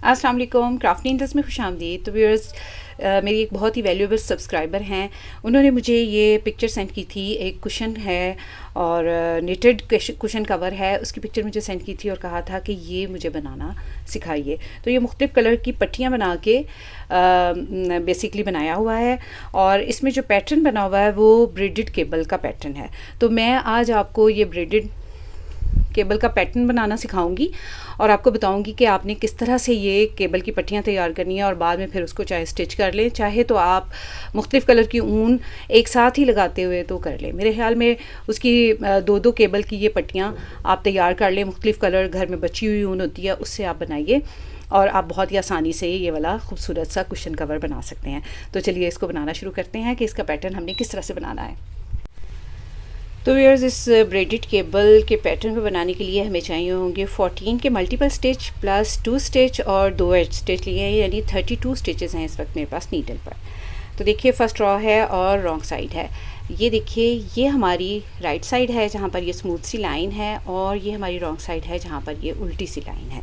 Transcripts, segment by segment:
अस्सलाम वालेकुम। क्राफ्टी इंडस्ट में खुशामदीद। तो व्यूअर्स, मेरी एक बहुत ही वैल्यूएबल सब्सक्राइबर हैं, उन्होंने मुझे ये पिक्चर सेंड की थी। एक कुशन है और निटेड कुशन कवर है, उसकी पिक्चर मुझे सेंड की थी और कहा था कि ये मुझे बनाना सिखाइए। तो ये मुख्तलिफ़ कलर की पट्टियाँ बना के बेसिकली बनाया हुआ है और इसमें जो पैटर्न बना हुआ है वो ब्रेडेड केबल का पैटर्न है। तो मैं आज आपको ये ब्रेडेड केबल का पैटर्न बनाना सिखाऊंगी और आपको बताऊंगी कि आपने किस तरह से ये केबल की पट्टियाँ तैयार करनी है और बाद में फिर उसको चाहे स्टिच कर लें, चाहे तो आप मुख्तलिफ़ कलर की ऊन एक साथ ही लगाते हुए तो कर लें। मेरे ख्याल में उसकी दो दो केबल की ये पट्टियाँ आप तैयार कर लें। मुख्तलिफ़ कलर घर में बची हुई ऊन होती है, उससे आप बनाइए और आप बहुत ही आसानी से ये वाला खूबसूरत सा कुशन कवर बना सकते हैं। तो चलिए इसको बनाना शुरू करते हैं कि इसका पैटर्न हमने किस तरह से बनाना है। तो व्यूअर्स, इस ब्रेडेड केबल के पैटर्न को बनाने के लिए हमें चाहिए होंगे 14 के मल्टीपल स्टिच प्लस 2 स्टिच और 2 एज स्टिच लिए हैं, यानी 32 स्टिचेस हैं इस वक्त मेरे पास नीडल पर। तो देखिए, फर्स्ट रॉ है और रॉन्ग साइड है। ये देखिए, ये हमारी राइट साइड है जहाँ पर ये स्मूथ सी लाइन है और ये हमारी रॉन्ग साइड है जहाँ पर ये उल्टी सी लाइन है।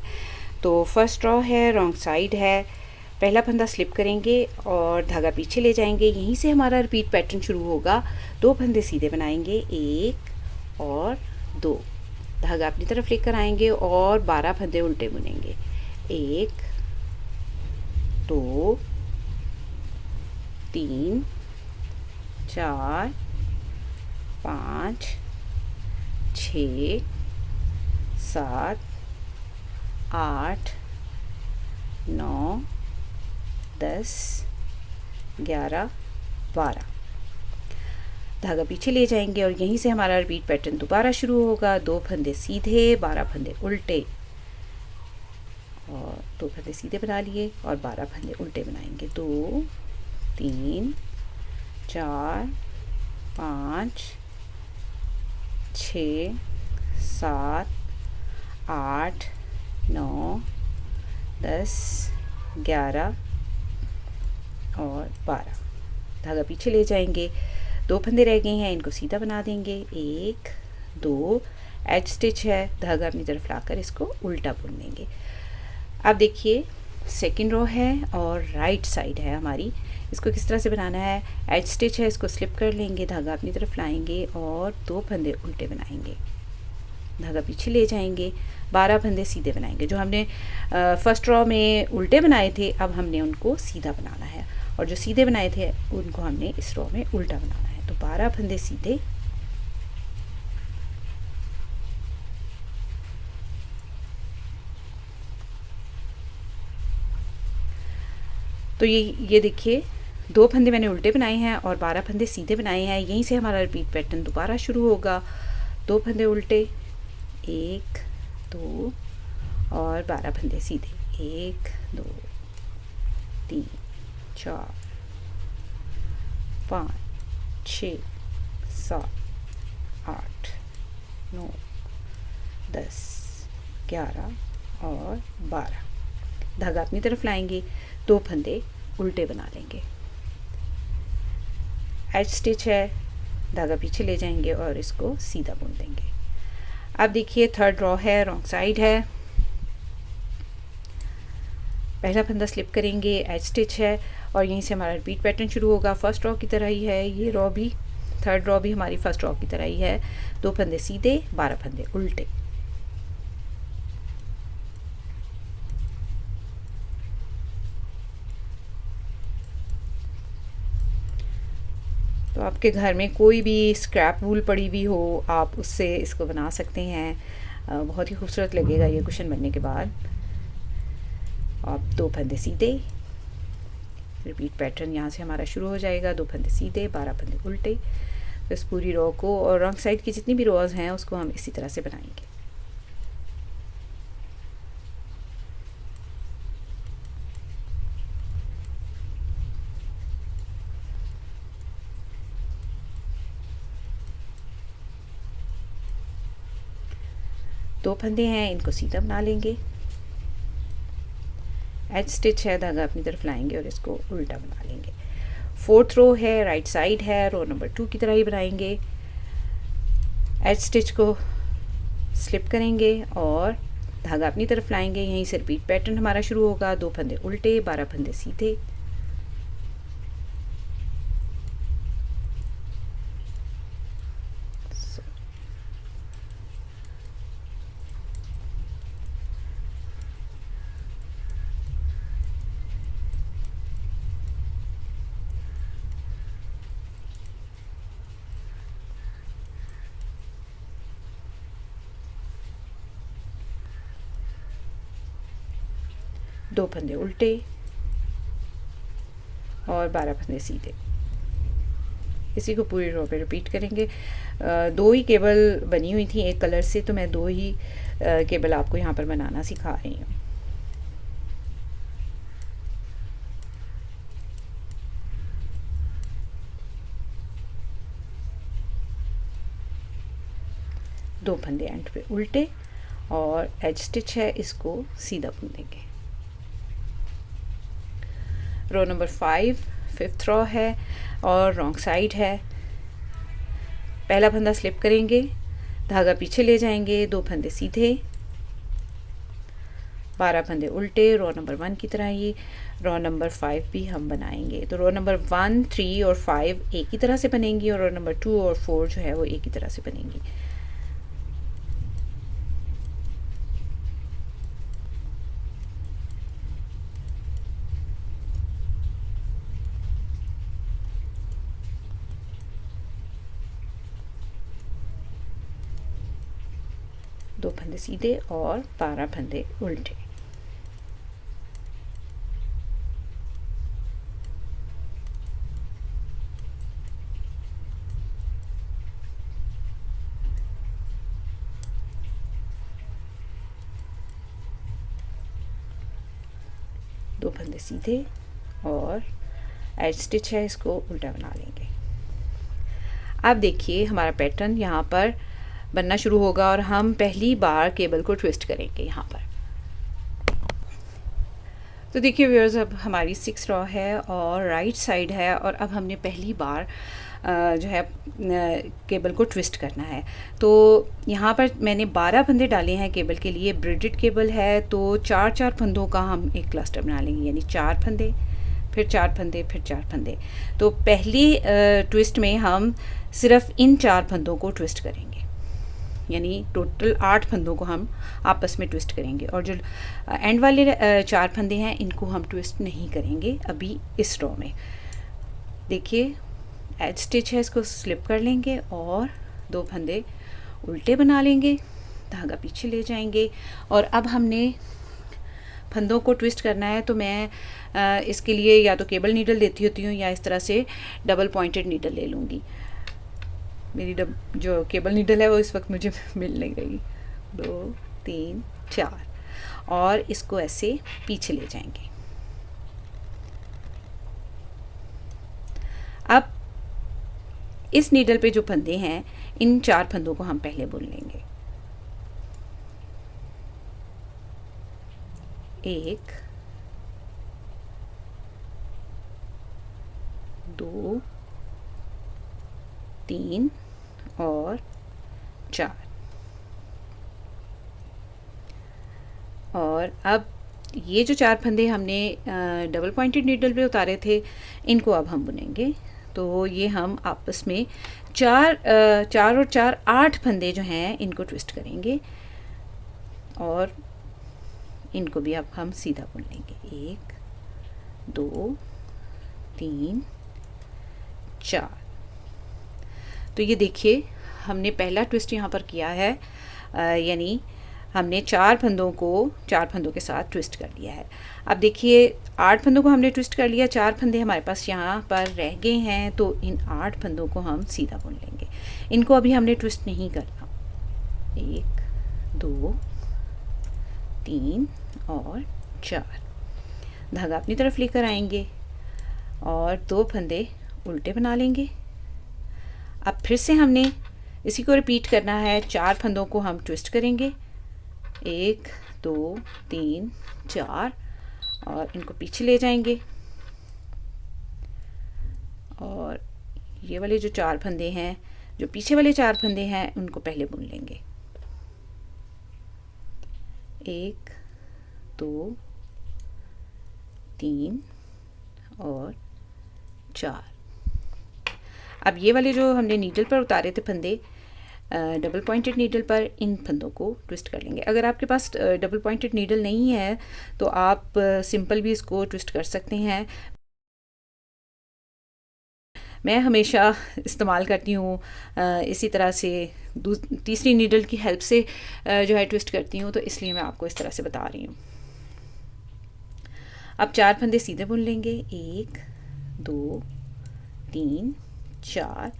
तो फर्स्ट रॉ है, रॉन्ग साइड है, पहला फंदा स्लिप करेंगे और धागा पीछे ले जाएंगे। यहीं से हमारा रिपीट पैटर्न शुरू होगा। 2 फंदे सीधे बनाएंगे, 1 और 2, धागा अपनी तरफ लेकर आएंगे और 12 फंदे उल्टे बुनेंगे। 1 2 3 4 5 6 7 8 9 10 11 12, धागा पीछे ले जाएंगे और यहीं से हमारा रिपीट पैटर्न दोबारा शुरू होगा। 2 फंदे सीधे, 12 फंदे उल्टे और 2 फंदे सीधे बना लिए और 12 फंदे उल्टे बनाएंगे। 2 3 4 5 6 7 8 9 10 11 और 12, धागा पीछे ले जाएंगे। 2 फंदे रह गए हैं, इनको सीधा बना देंगे। 1 2 एज स्टिच है, धागा अपनी तरफ लाकर इसको उल्टा बुन देंगे। अब देखिए, सेकंड रो है और राइट साइड है हमारी। इसको किस तरह से बनाना है? एज स्टिच है, इसको स्लिप कर लेंगे, धागा अपनी तरफ लाएंगे और 2 फंदे उल्टे बनाएंगे, धागा पीछे ले जाएंगे, 12 फंदे सीधे बनाएंगे। जो हमने फर्स्ट रॉ में उल्टे बनाए थे, अब हमने उनको सीधा बनाना है और जो सीधे बनाए थे उनको हमने इस रॉ में उल्टा बनाना है। तो 12 फंदे सीधे, तो ये देखिए, 2 फंदे मैंने उल्टे बनाए हैं और 12 फंदे सीधे बनाए हैं। यहीं से हमारा रिपीट पैटर्न दोबारा शुरू होगा। 2 फंदे उल्टे, 1 2 और 12 फंदे सीधे, 1 2 3 4 5 6 7 8 9 10 11 और 12, धागा अपनी तरफ लाएंगे, 2 फंदे उल्टे बना लेंगे, एज स्टिच है, धागा पीछे ले जाएंगे और इसको सीधा बुन देंगे। अब देखिए, थर्ड रॉ है, रॉन्ग साइड है, पहला फंदा स्लिप करेंगे, एज स्टिच है और यहीं से हमारा रिपीट पैटर्न शुरू होगा। फर्स्ट रॉ की तरह ही है ये रॉ भी, थर्ड रॉ भी हमारी फर्स्ट रॉ की तरह ही है। 2 फंदे सीधे, 12 फंदे उल्टे, तो आपके घर में कोई भी स्क्रैप वूल पड़ी हुई हो, आप उससे इसको बना सकते हैं। बहुत ही खूबसूरत लगेगा ये कुशन बनने के बाद। आप 2 फंदे सीधे, रिपीट पैटर्न यहाँ से हमारा शुरू हो जाएगा। 2 फंदे सीधे, 12 फंदे उल्टे। तो इस पूरी रो को और रॉन्ग साइड की जितनी भी रोज़ हैं उसको हम इसी तरह से बनाएंगे। दो फंदे हैं, इनको सीधा बना लेंगे, एज स्टिच है, धागा अपनी तरफ लाएंगे और इसको उल्टा बना लेंगे। फोर्थ रो है, राइट साइड है, रो नंबर 2 की तरह ही बनाएंगे। एज स्टिच को स्लिप करेंगे और धागा अपनी तरफ लाएंगे, यहीं से रिपीट पैटर्न हमारा शुरू होगा। 2 फंदे उल्टे, 12 फंदे सीधे। दो फंदे उल्टे और 12 फंदे सीधे। इसी को पूरी रो पे रिपीट करेंगे। 2 ही केबल बनी हुई थी एक कलर से, तो मैं 2 ही केबल आपको यहाँ पर बनाना सिखा रही हूँ। दो फंदे एंड पे उल्टे और एज स्टिच है, इसको सीधा बुन देंगे। रो नंबर 5 5th रो है और रॉन्ग साइड है। पहला फंदा स्लिप करेंगे, धागा पीछे ले जाएंगे, 2 फंदे सीधे, 12 फंदे उल्टे, रो नंबर 1 की तरह ही रो नंबर 5 भी हम बनाएंगे। तो रो नंबर 1, 3 और 5 एक ही तरह से बनेंगी और रो नंबर 2 और 4 जो है वो एक ही तरह से बनेंगी। दो फंदे सीधे और 12 फंदे उल्टे। दो फंदे सीधे और एज स्टिच है, इसको उल्टा बना लेंगे। अब देखिए हमारा पैटर्न यहाँ पर बनना शुरू होगा और हम पहली बार केबल को ट्विस्ट करेंगे यहाँ पर। तो देखिए व्यूअर्स, अब हमारी 6 रो है और राइट साइड है और अब हमने पहली बार जो है केबल को ट्विस्ट करना है। तो यहाँ पर मैंने 12 फंदे डाले हैं केबल के लिए। ब्रिडेड केबल है तो 4-4 फंदों का हम एक क्लस्टर बना लेंगे, यानी 4 फंदे, फिर 4 फंदे, फिर 4 फंदे। तो पहली ट्विस्ट में हम सिर्फ इन 4 फंदों को ट्विस्ट करेंगे, यानी टोटल 8 फंदों को हम आपस में ट्विस्ट करेंगे और जो एंड वाले 4 फंदे हैं इनको हम ट्विस्ट नहीं करेंगे अभी इस रो में। देखिए एज स्टिच है, इसको स्लिप कर लेंगे और 2 फंदे उल्टे बना लेंगे, धागा पीछे ले जाएंगे और अब हमने फंदों को ट्विस्ट करना है। तो मैं इसके लिए या तो केबल नीडल देती होती हूँ या इस तरह से डबल पॉइंटेड नीडल ले लूँगी। मेरी जो केबल नीडल है वो इस वक्त मुझे मिल नहीं रही। 2 3 4 और इसको ऐसे पीछे ले जाएंगे। अब इस नीडल पे जो फंदे हैं इन 4 फंदों को हम पहले बुन लेंगे। 1 2 3 और 4। और अब ये जो 4 फंदे हमने डबल पॉइंटेड नीडल पे उतारे थे इनको अब हम बुनेंगे। तो ये हम आपस में 4 और 4 8 फंदे जो हैं इनको ट्विस्ट करेंगे और इनको भी अब हम सीधा बुन लेंगे। 1 2 3 4। तो ये देखिए हमने पहला ट्विस्ट यहाँ पर किया है, यानी हमने 4 फंदों के साथ ट्विस्ट कर लिया है। अब देखिए 8 फंदों को हमने ट्विस्ट कर लिया, 4 फंदे हमारे पास यहाँ पर रह गए हैं। तो इन 8 फंदों को हम सीधा बुन लेंगे, इनको अभी हमने ट्विस्ट नहीं करना। 1 2 3 और 4, धागा अपनी तरफ लेकर आएंगे और 2 फंदे उल्टे बना लेंगे। अब फिर से हमने इसी को रिपीट करना है। 4 फंदों को हम ट्विस्ट करेंगे, 1 2 3 4 और इनको पीछे ले जाएंगे और ये वाले जो 4 फंदे हैं, जो पीछे वाले 4 फंदे हैं उनको पहले बुन लेंगे। 1 2 3 और 4। अब ये वाले जो हमने नीडल पर उतारे थे फंदे, डबल पॉइंटेड नीडल पर, इन फंदों को ट्विस्ट कर लेंगे। अगर आपके पास डबल पॉइंटेड नीडल नहीं है तो आप सिंपल भी इसको ट्विस्ट कर सकते हैं। मैं हमेशा इस्तेमाल करती हूँ इसी तरह से, तीसरी नीडल की हेल्प से जो है ट्विस्ट करती हूँ, तो इसलिए मैं आपको इस तरह से बता रही हूँ। अब 4 फंदे सीधे बुन लेंगे, 1 2 3 4।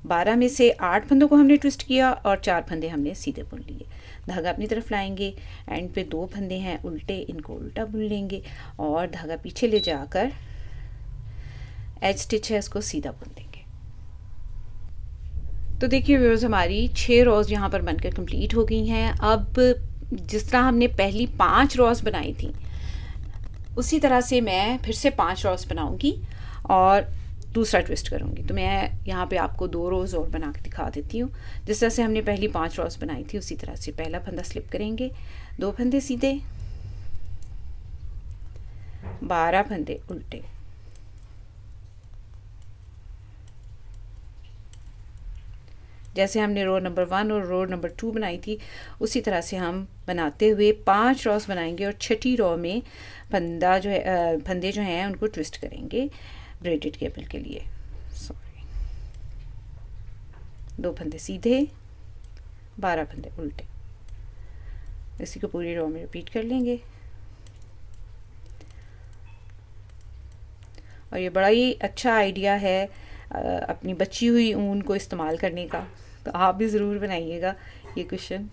12 में से 8 फंदों को हमने ट्विस्ट किया और 4 फंदे हमने सीधे बुन लिए। धागा अपनी तरफ लाएंगे, एंड पे 2 फंदे हैं उल्टे, इनको उल्टा बुन लेंगे और धागा पीछे ले जाकर एज स्टिच है इसको सीधा बुन देंगे। तो देखिए व्यूअर्स, हमारी 6 रोज़ यहाँ पर बनकर कंप्लीट हो गई हैं। अब जिस तरह हमने पहली 5 रोज़ बनाई थी उसी तरह से मैं फिर से 5 रोज़ बनाऊंगी और दूसरा ट्विस्ट करूंगी। तो मैं यहाँ पे आपको 2 रोज़ और बना के दिखा देती हूँ। जिस तरह से हमने पहली 5 रोज़ बनाई थी उसी तरह से पहला फंदा स्लिप करेंगे, 2 फंदे सीधे, 12 फंदे उल्टे, जैसे हमने रो नंबर 1 और रो नंबर 2 बनाई थी उसी तरह से हम बनाते हुए 5 रोज़ बनाएंगे और छठी रो में फंदा जो है फंदे जो हैं उनको ट्विस्ट करेंगे ब्रेडेड केबल के लिए। 2 फंदे सीधे, 12 फंदे उल्टे। इसी को पूरी रो में रिपीट कर लेंगे। और ये बड़ा ही अच्छा आइडिया है अपनी बची हुई ऊन को इस्तेमाल करने का, तो आप भी ज़रूर बनाइएगा ये कुशन।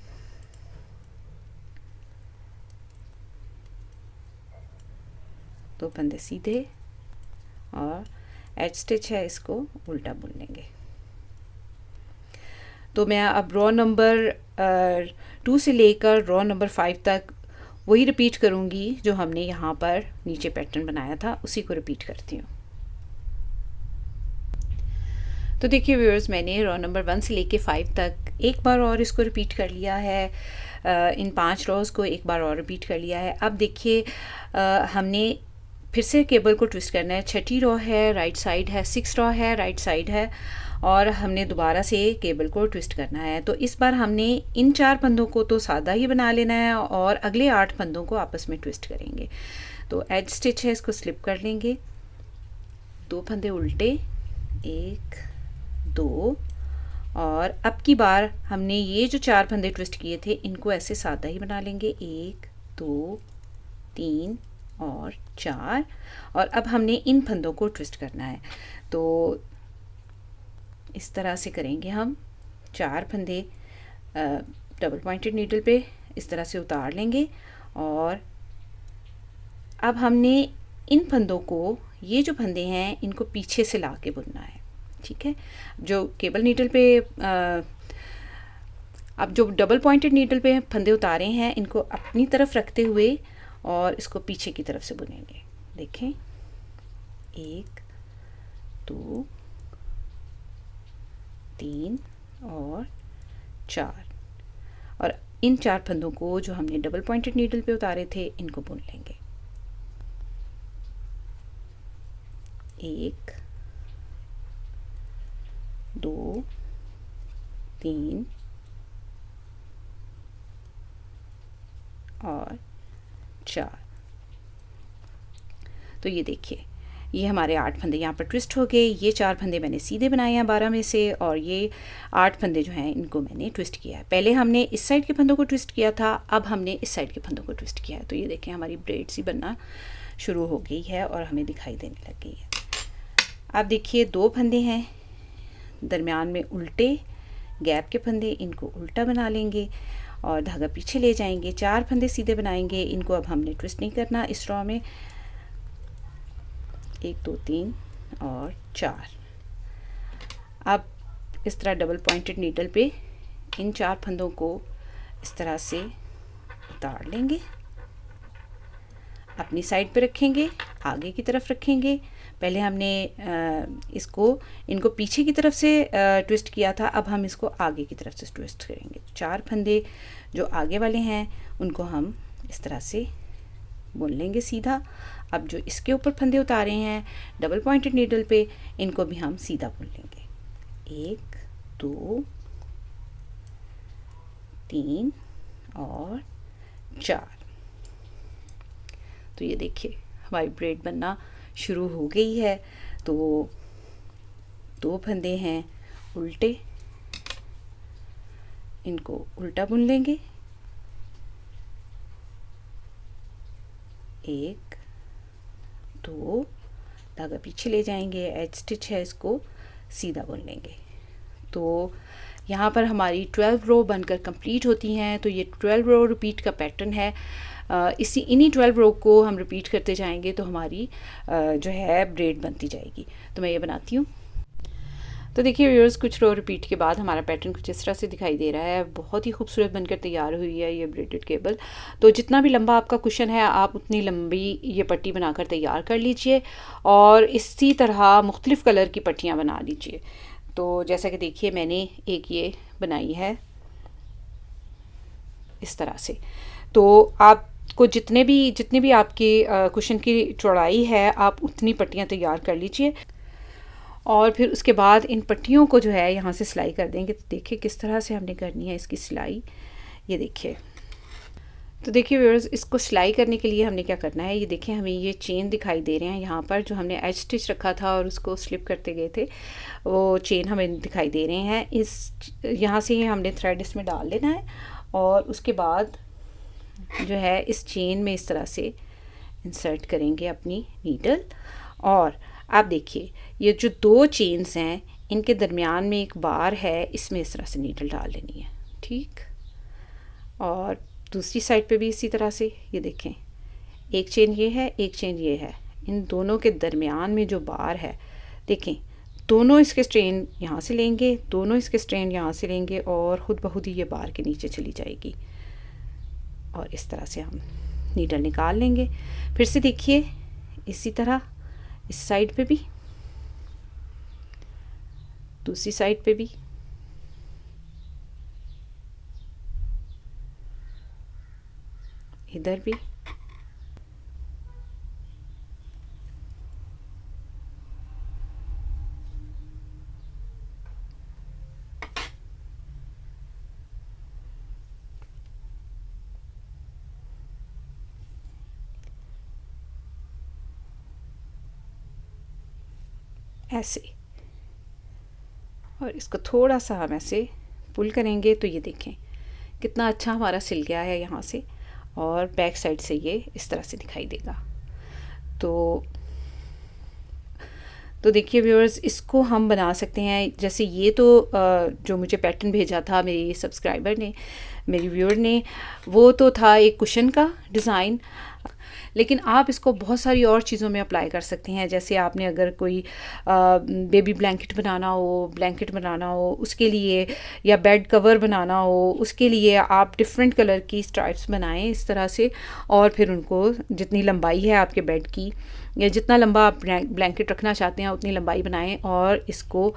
दो फंदे सीधे और एज स्टिच है इसको उल्टा बुन लेंगे। तो मैं अब रो नंबर 2 से लेकर रो नंबर 5 तक वही रिपीट करूँगी जो हमने यहाँ पर नीचे पैटर्न बनाया था, उसी को रिपीट करती हूँ। तो देखिए व्यूअर्स, मैंने रो नंबर 1 से लेके 5 तक एक बार और इसको रिपीट कर लिया है। इन 5 रोज़ को एक बार और रिपीट कर लिया है। अब देखिए हमने फिर से केबल को ट्विस्ट करना है। छठी रो है, राइट साइड है, 6 रो है, राइट साइड है, और हमने दोबारा से केबल को ट्विस्ट करना है। तो इस बार हमने इन 4 फंदों को तो सादा ही बना लेना है और अगले 8 फंदों को आपस में ट्विस्ट करेंगे। तो एज स्टिच है इसको स्लिप कर लेंगे, 2 फंदे उल्टे, 1 2, और अब की बार हमने ये जो 4 फंदे ट्विस्ट किए थे इनको ऐसे सादा ही बना लेंगे, 1 2 3 और 4। और अब हमने इन फंदों को ट्विस्ट करना है। तो इस तरह से करेंगे हम। 4 फंदे डबल पॉइंटेड नीडल पे इस तरह से उतार लेंगे और अब हमने इन फंदों को, ये जो फंदे हैं इनको पीछे से ला के बुनना है। ठीक है, जो केबल नीडल पे अब जो डबल पॉइंटेड नीडल पे फंदे उतारे हैं इनको अपनी तरफ रखते हुए और इसको पीछे की तरफ से बुनेंगे। देखें, 1 2 3 और 4, और इन 4 फंदों को जो हमने डबल पॉइंटेड नीडल पे उतारे थे इनको बुन लेंगे। 1 2 3 और 4। तो ये देखिए, ये हमारे 8 फंदे यहाँ पर ट्विस्ट हो गए। ये 4 फंदे मैंने सीधे बनाए हैं 12 में से, और ये 8 फंदे जो हैं इनको मैंने ट्विस्ट किया है। पहले हमने इस साइड के फंदों को ट्विस्ट किया था, अब हमने इस साइड के फंदों को ट्विस्ट किया है। तो ये देखें, हमारी ब्रेड सी बनना शुरू हो गई है और हमें दिखाई देने लग गई है। अब देखिए, 2 फंदे हैं दरमियान में उल्टे, गैप के फंदे, इनको उल्टा बना लेंगे और धागा पीछे ले जाएंगे। 4 फंदे सीधे बनाएंगे, इनको अब हमने ट्विस्ट नहीं करना इस रो में। 1 2 3 और 4। अब इस तरह डबल पॉइंटेड नीडल पे इन 4 फंदों को इस तरह से उतार लेंगे, अपनी साइड पे रखेंगे, आगे की तरफ रखेंगे। पहले हमने इनको पीछे की तरफ से ट्विस्ट किया था, अब हम इसको आगे की तरफ से ट्विस्ट करेंगे। 4 फंदे जो आगे वाले हैं उनको हम इस तरह से बुन लेंगे सीधा। अब जो इसके ऊपर फंदे उतारे हैं डबल पॉइंटेड नीडल पे, इनको भी हम सीधा बुन लेंगे। 1 2 3 और 4। तो ये देखिए हमारी ब्रेड बनना शुरू हो गई है। तो 2 फंदे हैं उल्टे, इनको उल्टा बुन लेंगे। 1 2, धागा पीछे ले जाएंगे, एज स्टिच है इसको सीधा बुन लेंगे। तो यहाँ पर हमारी 12 रो बनकर कंप्लीट होती हैं। तो ये 12 रो रिपीट का पैटर्न है। इन्हीं 12 रो को हम रिपीट करते जाएंगे तो हमारी जो है ब्रेड बनती जाएगी। तो मैं ये बनाती हूँ। तो देखिए व्यूअर्स, कुछ रो रिपीट के बाद हमारा पैटर्न कुछ इस तरह से दिखाई दे रहा है। बहुत ही खूबसूरत बनकर तैयार हुई है ये ब्रेडेड केबल। तो जितना भी लंबा आपका कुशन है आप उतनी लंबी ये पट्टी बनाकर तैयार कर लीजिए और इसी तरह मुख्तलिफ़ कलर की पट्टियाँ बना लीजिए। तो जैसा कि देखिए मैंने एक ये बनाई है इस तरह से। तो आपको जितने भी आपके कुशन की चौड़ाई है आप उतनी पट्टियाँ तैयार कर लीजिए और फिर उसके बाद इन पट्टियों को जो है यहाँ से सिलाई कर देंगे। तो देखिए किस तरह से हमने करनी है इसकी सिलाई, ये देखिए। तो देखिए व्यूअर्स, इसको सिलाई करने के लिए हमने क्या करना है, ये देखिए हमें ये चेन दिखाई दे रहे हैं यहाँ पर, जो हमने एज स्टिच रखा था और उसको स्लिप करते गए थे, वो चेन हमें दिखाई दे रहे हैं। यहाँ से हमने थ्रेड इसमें डाल लेना है और उसके बाद जो है इस चेन में इस तरह से इंसर्ट करेंगे अपनी नीडल। और आप देखिए ये जो 2 चेन्स हैं इनके दरमियान में एक बार है, इसमें इस तरह से नीडल डाल लेनी है, ठीक। और दूसरी साइड पे भी इसी तरह से, ये देखें एक चेन ये है, एक चेन ये है, इन दोनों के दरमियान में जो बार है देखें, दोनों इसके स्ट्रेन यहाँ से लेंगे, दोनों इसके स्ट्रेन यहाँ से लेंगे और ख़ुद ब खुद ही ये बार के नीचे चली जाएगी और इस तरह से हम नीडल निकाल लेंगे। फिर से देखिए इसी तरह इस साइड पे भी, दूसरी साइड पे भी, इधर भी, ऐसे। और इसको थोड़ा सा हम ऐसे पुल करेंगे तो ये देखें कितना अच्छा हमारा सिल गया है यहाँ से, और बैक साइड से ये इस तरह से दिखाई देगा। तो देखिए व्यूअर्स, इसको हम बना सकते हैं जैसे ये तो जो मुझे पैटर्न भेजा था मेरी सब्सक्राइबर ने, मेरी व्यूअर ने, वो तो था एक कुशन का डिज़ाइन, लेकिन आप इसको बहुत सारी और चीज़ों में अप्लाई कर सकते हैं। जैसे आपने अगर कोई बेबी ब्लैंकेट बनाना हो उसके लिए, या बेड कवर बनाना हो उसके लिए आप डिफरेंट कलर की स्ट्राइप्स बनाएं इस तरह से, और फिर उनको जितनी लंबाई है आपके बेड की या जितना लंबा आप ब्लैंकेट रखना चाहते हैं उतनी लंबाई बनाएं और इसको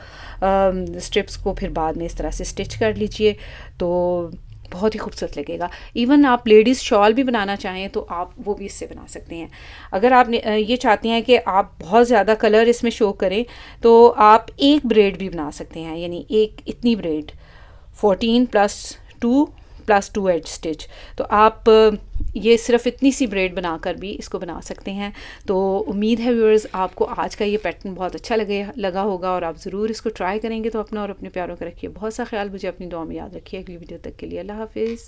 स्ट्रिप्स को फिर बाद में इस तरह से स्टिच कर लीजिए तो बहुत ही खूबसूरत लगेगा। इवन आप लेडीज़ शॉल भी बनाना चाहें तो आप वो भी इससे बना सकते हैं। अगर आप ये चाहते हैं कि आप बहुत ज़्यादा कलर इसमें शो करें तो आप एक ब्रेड भी बना सकते हैं, यानी एक इतनी ब्रेड 14 + 2 एज स्टिच, तो आप ये सिर्फ इतनी सी ब्रेड बनाकर भी इसको बना सकते हैं। तो उम्मीद है व्यूअर्स आपको आज का ये पैटर्न बहुत अच्छा लगा होगा और आप ज़रूर इसको ट्राई करेंगे। तो अपना और अपने प्यारों का रखिए बहुत सा ख्याल, मुझे अपनी दुआ में याद रखिए। अगली वीडियो तक के लिए अल्लाह हाफिज़।